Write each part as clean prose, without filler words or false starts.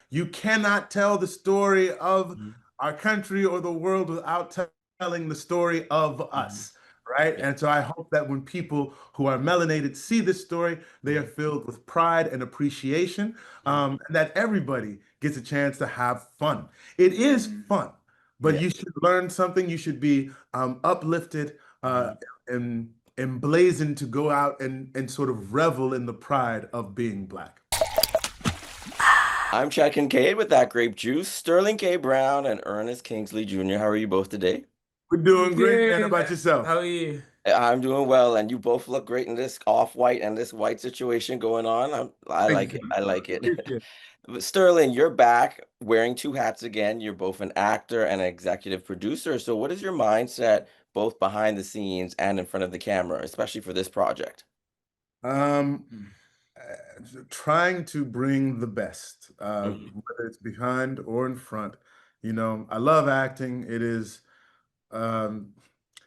you cannot tell the story of Mhm. our country or the world without telling the story of Mhm. us, right? Yeah. And so I hope that when people who are melanated see this story, they are Mhm. filled with pride and appreciation, Mhm. and that everybody gets a chance to have fun. It is fun, but Yeah. you should learn something. You should be uplifted Mhm. and emblazoned to go out and sort of revel in the pride of being Black. I'm Chet Kincaid with that grape juice, Sterling K. Brown, and Ernest Kingsley Jr. How are you both today? We're doing great, man. How Good. about yourself? How are you? I'm doing well, and you both look great in this off-white and this white situation going on. I Thank you like so it. much, I brother. like it. Appreciate it. But Sterling, you're back wearing two hats again. You're both an actor and an executive producer. So, what is your mindset both behind the scenes and in front of the camera, especially for this project? Um, Hmm. Trying to bring the best, Mhm. whether it's behind or in front. I love acting. It is um,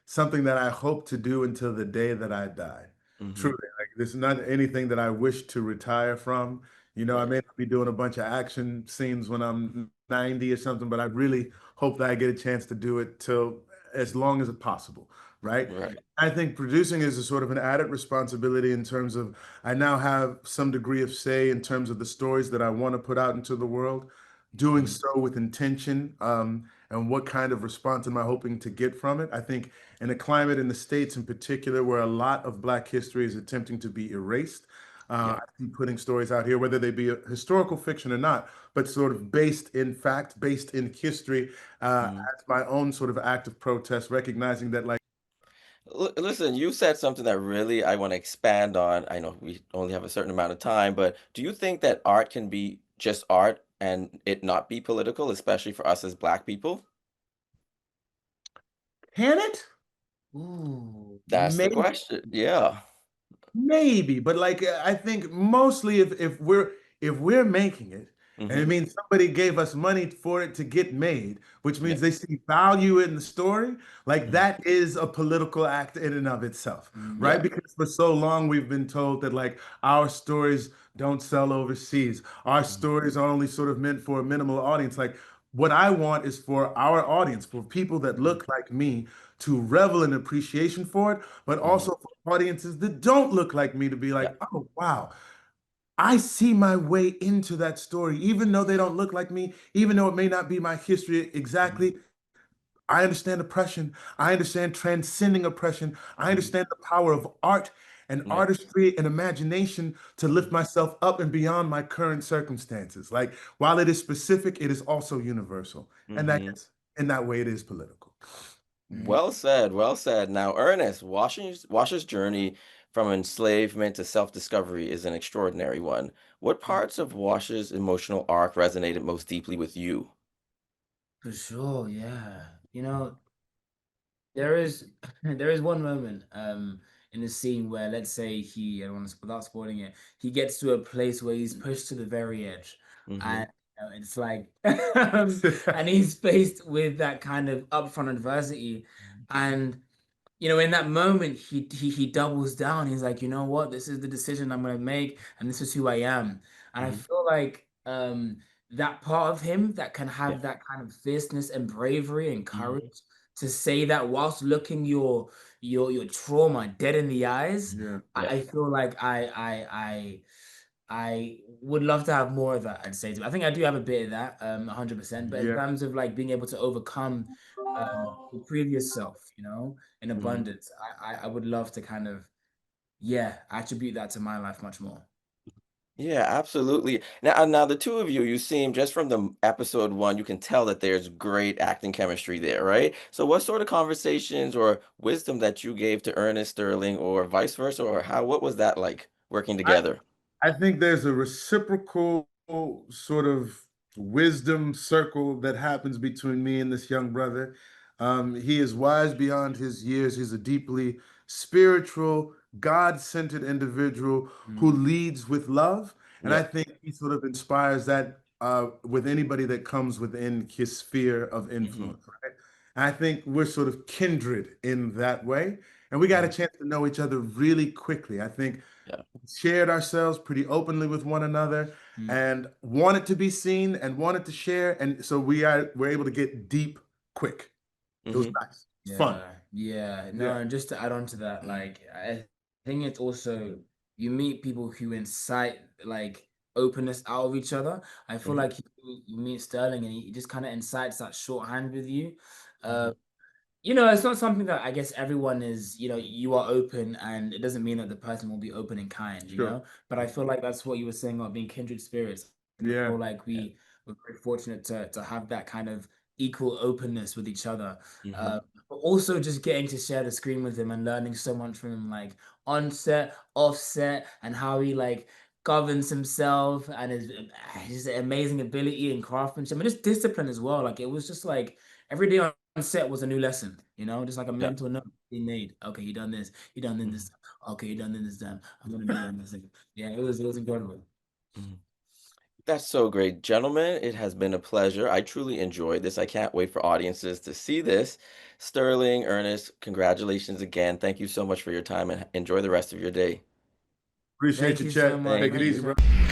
something that I hope to do until the day that I die. Mhm. Truly, like this is not anything that I wish to retire from. I Right. may not be doing a bunch of action scenes when I'm 90 or something, but I really hope that I get a chance to do it till as long as possible, right? Right. I think producing is a sort of an added responsibility in terms of I now have some degree of say in terms of the stories that I want to put out into the world, doing Mhm. so with intention, and what kind of response am I hoping to get from it. I think in a climate in the States in particular where a lot of Black history is attempting to be erased, Yeah. I think putting stories out here, whether they be a historical fiction or not, but sort of based in fact, based in history, Mhm. as my own sort of act of protest, recognizing that like, Listen, you said something that really I want to expand on. I know we only have a certain amount of time, but do you think that art can be just art and it not be political, especially for us as Black people? can it? Ooh. That's the Maybe. question. Yeah. Maybe, but like I think mostly if we're making it, and it Hmm. means somebody gave us money for it to get made, which Yeah. means they see value in the story, like Hmm. that is a political act in and of itself, Mm. right? Yeah. Because for so long we've been told that like our stories don't sell overseas. Our Mhm. stories are only sort of meant for a minimal audience. Like what I want is for our audience, for people that Mm. look like me to revel in appreciation for it, but Mhm. also for audiences that don't look like me to be Yeah. like, oh, wow, I see my way into that story, even though they don't look like me, even though it may not be my history Mm. exactly. I understand oppression. I understand transcending oppression. I Mhm. understand the power of art and Yeah. artistry and imagination to lift Mhm. myself up and beyond my current circumstances. Like, while it is specific, it is also universal. And that Mhm. in that way, it is political. Mm. Well said, well said. Now, Ernest, Wash's journey from enslavement to self-discovery is an extraordinary one. What parts of Wash's emotional arc resonated most deeply with you? For sure, yeah. There is there is one moment in the scene where let's say I don't want to, without spoiling it, he gets to a place where he's pushed to the very edge. Mm-hmm. And it's like and he's faced with that kind of upfront adversity. And in that moment, he doubles down. He's like, you know what? This is the decision I'm gonna make, and this is who I am. And I Hmm. feel like that part of him that can Yeah. have that kind of fierceness and bravery and Hmm. courage to say that whilst looking your trauma dead in the eyes, Yeah. Yeah. I feel like I would love to have more of that. I'd say I think I do have a bit of that, 100%. But in Yeah. terms of like being able to overcome the previous self, in Hmm. abundance, I would love to kind of yeah attribute that to my life much more. Yeah, absolutely. Now the two of you, you seem just from the episode one, you can tell that there's great acting chemistry there, right? So, what sort of conversations or wisdom that you gave to Ernest Sterling, or vice versa, or what was that like working I, together? I think there's a reciprocal sort of wisdom circle that happens between me and this young brother. He is wise beyond his years. He's a deeply spiritual, God-centered individual who Mm, leads with love. And I Yeah. think he sort of inspires that with anybody that comes within his sphere of Hmm. influence, right? And I think we're sort of kindred in that way. And we got a mm, chance to know each other really quickly. I think Yeah. shared ourselves pretty openly with one another and wanted to be seen and wanted to share. And so we're able to get deep quick. It was nice. It's fun. No, and just to add on to that, like I think it's also you meet people who incite like openness out of each other. I feel like you meet Sterling and he just kind of incites that shorthand with you. You know, it's not something that I guess everyone is, you know, you are open and it doesn't mean that the person will be open and kind, you Sure. know? But I feel like that's what you were saying about being kindred spirits. I Yeah. feel like we're very fortunate to have that kind of equal openness with each other. But also just getting to share the screen with him and learning so much from him, like on set, off set, and how he like governs himself and his amazing ability and craftsmanship and just discipline as well. Like it was just like every day on set was a new lesson, you know, just like a Yeah. mental note being made. Okay, you done this, you done this. Okay, you done this time. I'm gonna do that this. Yeah, it was incredible. Mhm. That's so great. Gentlemen, it has been a pleasure. I truly enjoyed this. I can't wait for audiences to see this. Sterling, Ernest, congratulations again. Thank you so much for your time and enjoy the rest of your day. Appreciate Thank you, you so Chet. much. Take it Thank you easy, so bro.